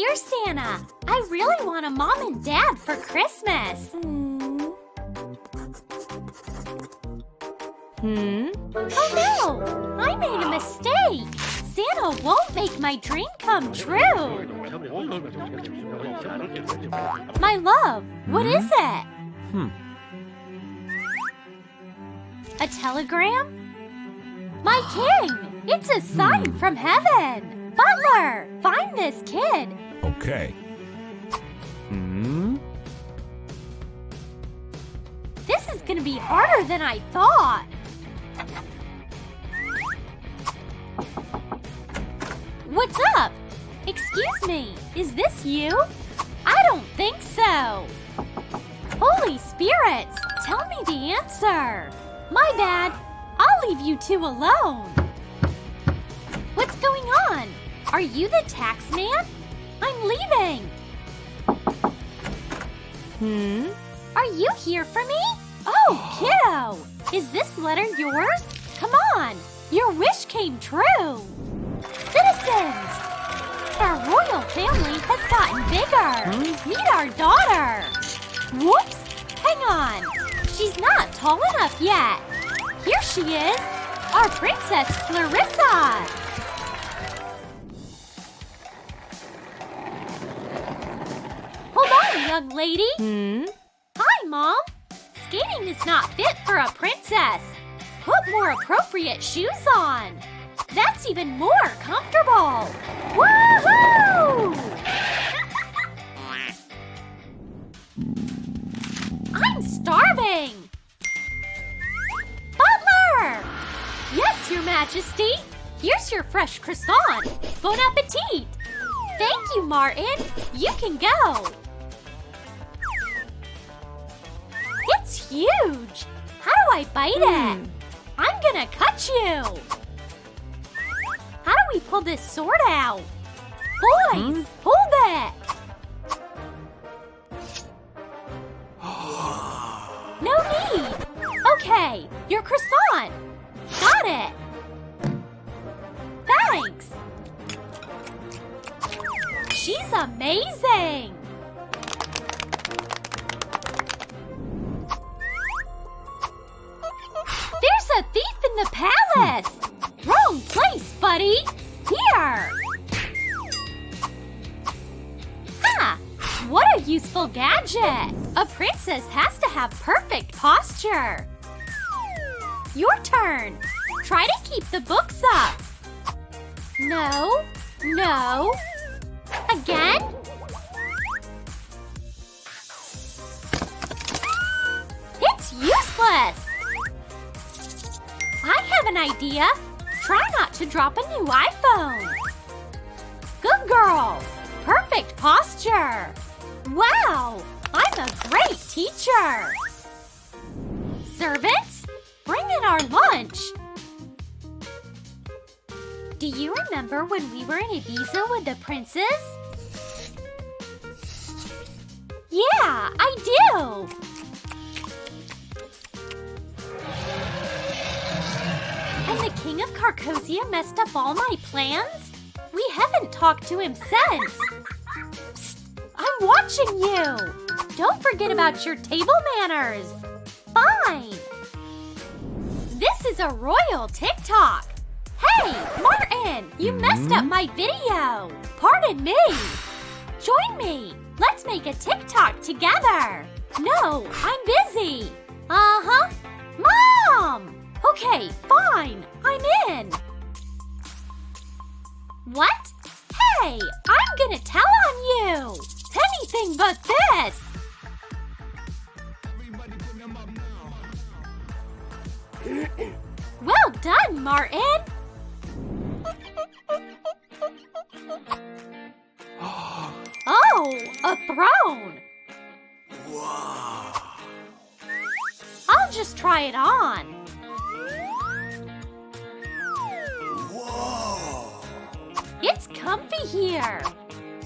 Dear Santa, I really want a mom and dad for Christmas. Oh no! I made a mistake! Santa won't make my dream come true! My love, what is it? A telegram? My king! It's a sign from heaven! Butler, find this kid! Okay. This is gonna be harder than I thought! What's up? Excuse me, is this you? I don't think so! Holy spirits, tell me the answer! My bad, I'll leave you two alone! What's going on? Are you the tax man? I'm leaving! Are you here for me? Oh, kiddo! Is this letter yours? Come on! Your wish came true! Citizens! Our royal family has gotten bigger! Meet our daughter! Whoops! Hang on! She's not tall enough yet! Here she is! Our Princess Clarissa! Hold on, young lady! Hi, Mom! Skating is not fit for a princess! Put more appropriate shoes on! That's even more comfortable! Woohoo! I'm starving! Butler! Yes, Your Majesty! Here's your fresh croissant! Bon appetit! Thank you, Martin! You can go! It's huge! How do I bite it? I'm gonna cut you! How do we pull this sword out? Boys, hold it! No need! Okay, your croissant! Got it! Thanks! She's amazing! There's a thief in the palace! Wrong place, buddy! Here! Ha! What a useful gadget! A princess has to have perfect posture! Your turn! Try to keep the books up! No! No! Again? It's useless! I have an idea! Try not to drop a new iPhone! Good girl! Perfect posture! Wow! I'm a great teacher! Servants, bring in our lunch! Do you remember when we were in Ibiza with the princes? Yeah, I do! And the King of Carcosia messed up all my plans? We haven't talked to him since. Psst, I'm watching you. Don't forget about your table manners. Fine. This is a royal TikTok. Hey, Martin, you messed up my video. Pardon me. Join me. Let's make a TikTok together. No, I'm busy. Uh-huh. Mom! Okay, fine. I'm in. What? Hey, I'm gonna tell on you. Anything but this. Well done, Martin. Oh, a throne. Wow. I'll just try it on. Whoa. It's comfy here.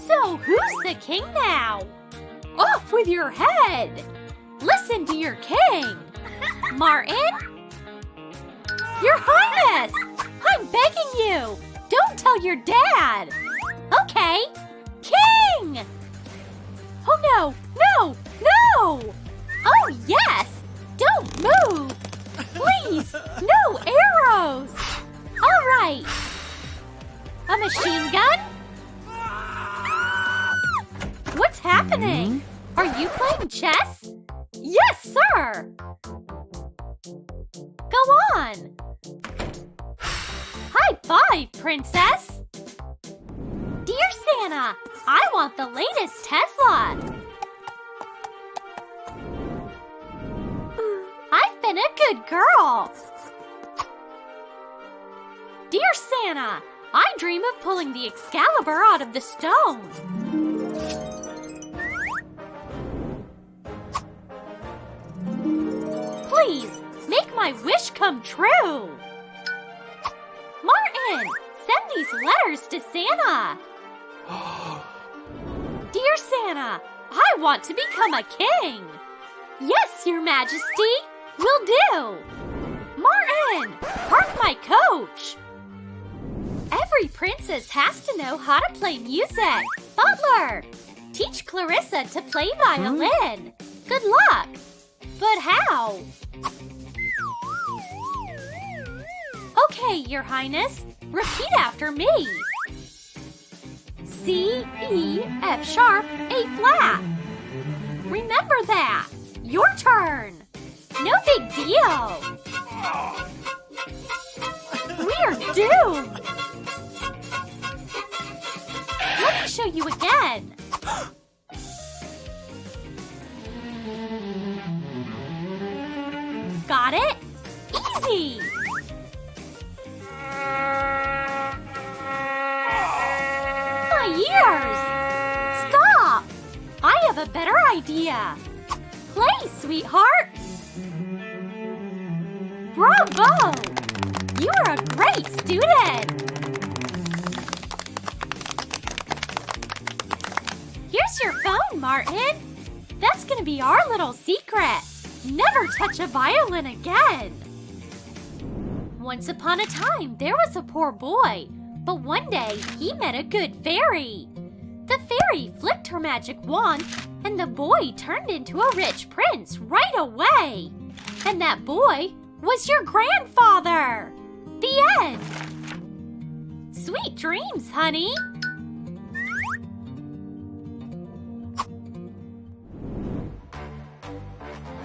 So who's the king now? Off with your head. Listen to your king. Martin? Your Highness! I'm begging you. Don't tell your dad. Okay. King! Oh no! No! No! Oh yes! Don't move! Please! No arrows! All right! A machine gun? What's happening? Are you playing chess? Yes, sir! Go on! High five, Princess! Dear Santa, I want the latest Tesla! I've been a good girl! Dear Santa, I dream of pulling the Excalibur out of the stone. Please, make my wish come true. Martin, send these letters to Santa. Dear Santa, I want to become a king. Yes, Your Majesty, will do. Martin, park my coach. Every princess has to know how to play music. Butler, teach Clarissa to play violin. Good luck. But how? Okay, Your Highness, repeat after me. C, E, F sharp, A flat. Remember that. Your turn. No big deal. We're doomed. Let me show you again. Got it? Easy. My ears! Stop! I have a better idea. Play, sweetheart. Bravo! You are a great student. Here's your phone, Martin. That's gonna be our little secret. Never touch a violin again. Once upon a time, there was a poor boy, but one day he met a good fairy. The fairy flicked her magic wand, and the boy turned into a rich prince right away. And that boy was your grandfather. The end. Sweet dreams, honey.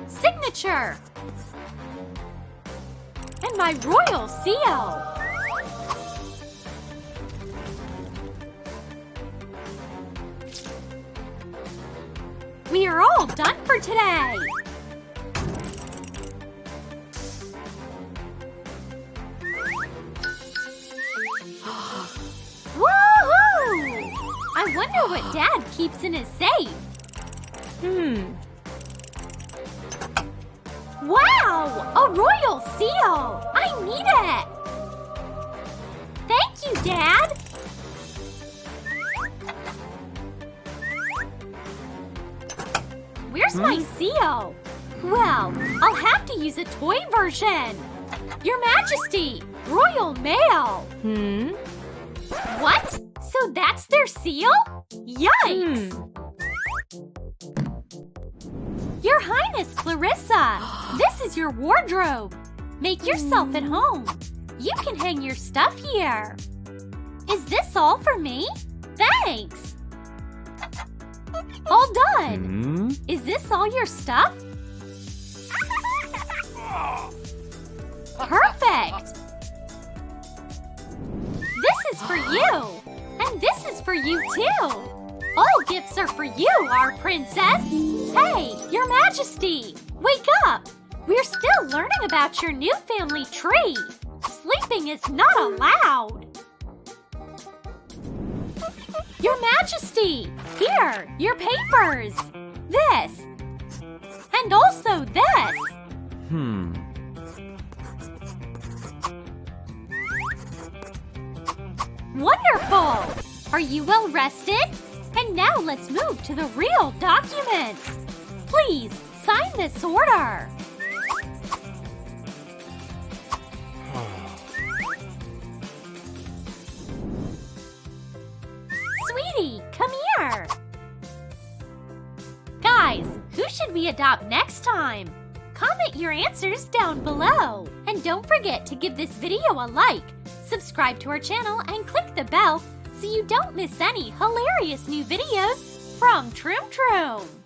Signature. And my royal seal. We are all done for today. Woohoo! I wonder what Dad keeps in his safe. Wow! A royal seal! I need it! Thank you, Dad! Where's my seal? Well, I'll have to use a toy version. Your Majesty, royal mail. What? So that's their seal? Yikes! Your Highness, Clarissa, this is your wardrobe. Make yourself at home. You can hang your stuff here. Is this all for me? Thanks. All done. Is this all your stuff? Perfect. This is for you. And this is for you too. All gifts are for you, our princess. Hey, Your Majesty, wake up. We're still learning about your new family tree. Sleeping is not allowed. Your Majesty, here, your papers. This. And also this. Wonderful. Are you well rested? And now let's move to the real documents. Please, sign this order. Sweetie, come here. Who should we adopt next time? Comment your answers down below. And don't forget to give this video a like, subscribe to our channel, and click the bell so you don't miss any hilarious new videos from Troom.